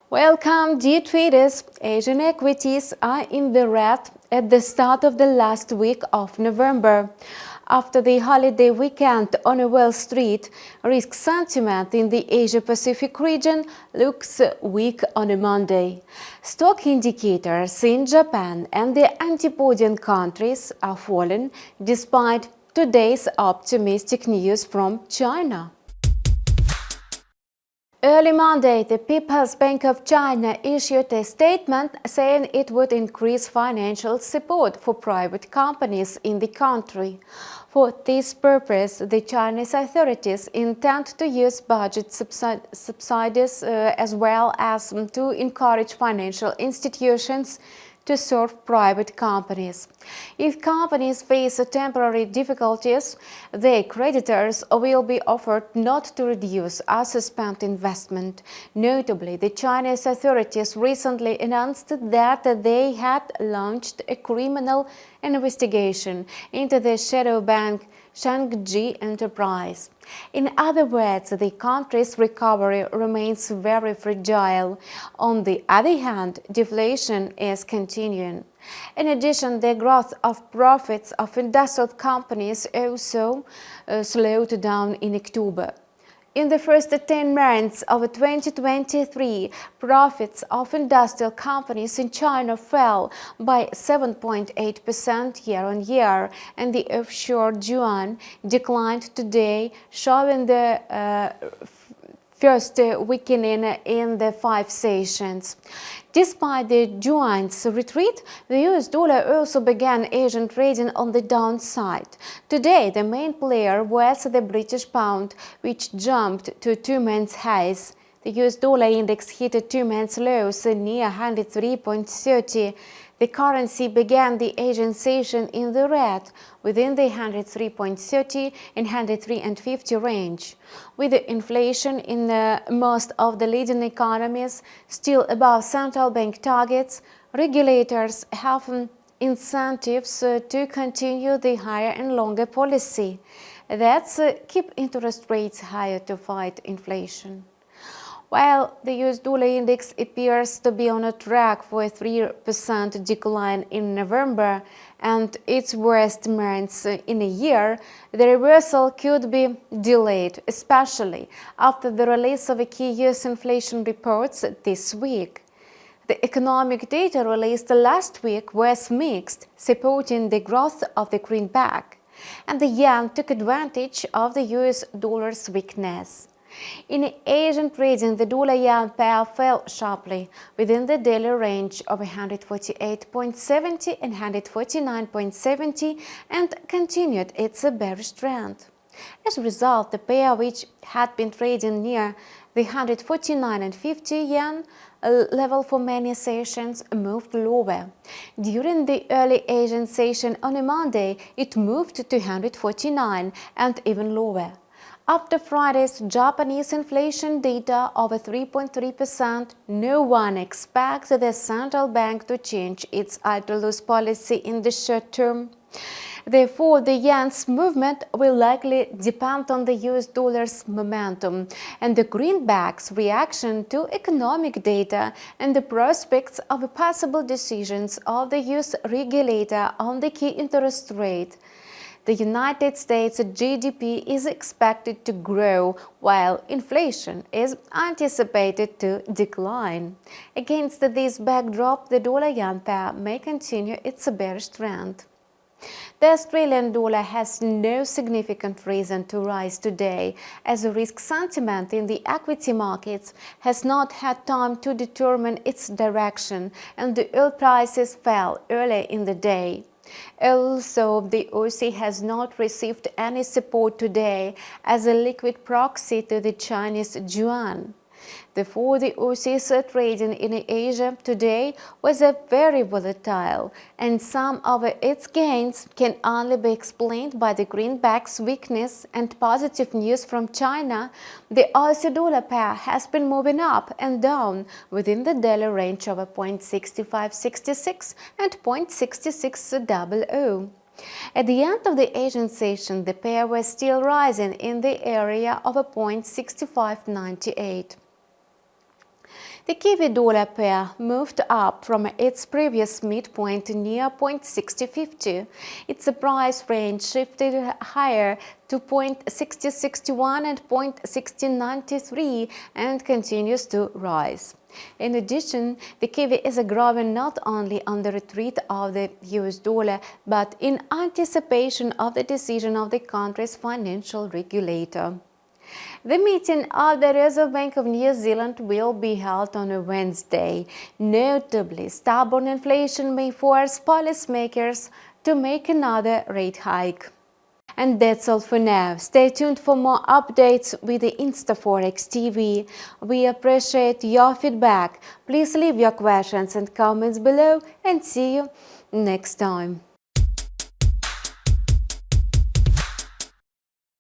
Welcome, dear traders. Asian equities are in the red at the start of the last week of November. After the holiday weekend on Wall Street, risk sentiment in the Asia-Pacific region looks weak on a Monday. Stock indicators in Japan and the antipodium countries are falling despite today's optimistic news from China. Early Monday, the People's Bank of China issued a statement saying it would increase financial support for private companies in the country. For this purpose, the Chinese authorities intend to use budget subsidies as well as to encourage financial institutions to serve private companies. If companies face temporary difficulties, their creditors will be offered not to reduce or suspend investment. Notably, the Chinese authorities recently announced that they had launched a criminal investigation into the shadow bank Zhongzhi Enterprise. In other words, the country's recovery remains very fragile. On the other hand, deflation is continuing. In addition, the growth of profits of industrial companies also slowed down in October. In the first 10 months of 2023, profits of industrial companies in China fell by 7.8% year-on-year, and the offshore yuan declined today, showing the first weakening in the 5 sessions. Despite the yuan's retreat, the US dollar also began Asian trading on the downside. Today, the main player was the British pound, which jumped to 2-month highs. The US dollar index hit a 2-month lows near 103.30. The currency began the Asian session in the red, within the 103.30 and 103.50 range. With the inflation in most of the leading economies still above central bank targets, regulators have incentives to continue the higher and longer policy. That's keep interest rates higher to fight inflation. While the US dollar index appears to be on a track for a 3% decline in November and its worst months in a year, the reversal could be delayed, especially after the release of key US inflation reports this week. The economic data released last week was mixed, supporting the growth of the greenback, and the yuan took advantage of the US dollar's weakness. In Asian trading, the dollar-yuan pair fell sharply within the daily range of 148.70 and 149.70 and continued its bearish trend. As a result, the pair, which had been trading near the 149.50 yen level for many sessions, moved lower. During the early Asian session on a Monday, it moved to 149 and even lower. After Friday's Japanese inflation data of 3.3%, no one expects the central bank to change its ultra-loose policy in the short term. Therefore, the yen's movement will likely depend on the US dollar's momentum and the greenback's reaction to economic data and the prospects of possible decisions of the US regulator on the key interest rate. The United States GDP is expected to grow, while inflation is anticipated to decline. Against this backdrop, the dollar-yuan pair may continue its bearish trend. The Australian dollar has no significant reason to rise today, as the risk sentiment in the equity markets has not had time to determine its direction, and the oil prices fell early in the day. Also, the Aussie has not received any support today as a liquid proxy to the Chinese yuan. Therefore, the Aussie's trading in Asia today was very volatile, and some of its gains can only be explained by the greenback's weakness and positive news from China. The Aussie dollar pair has been moving up and down within the daily range of 0.6566 and 0.6600. At the end of the Asian session, the pair was still rising in the area of 0.6598. The Kiwi-dollar pair moved up from its previous midpoint near 0.6050. Its price range shifted higher to 0.6061 and 0.6093 and continues to rise. In addition, the Kiwi is growing not only on the retreat of the US dollar, but in anticipation of the decision of the country's financial regulator. The meeting of the Reserve Bank of New Zealand will be held on a Wednesday. Notably, stubborn inflation may force policymakers to make another rate hike. And that's all for now. Stay tuned for more updates with the InstaForex TV. We appreciate your feedback. Please leave your questions and comments below and see you next time.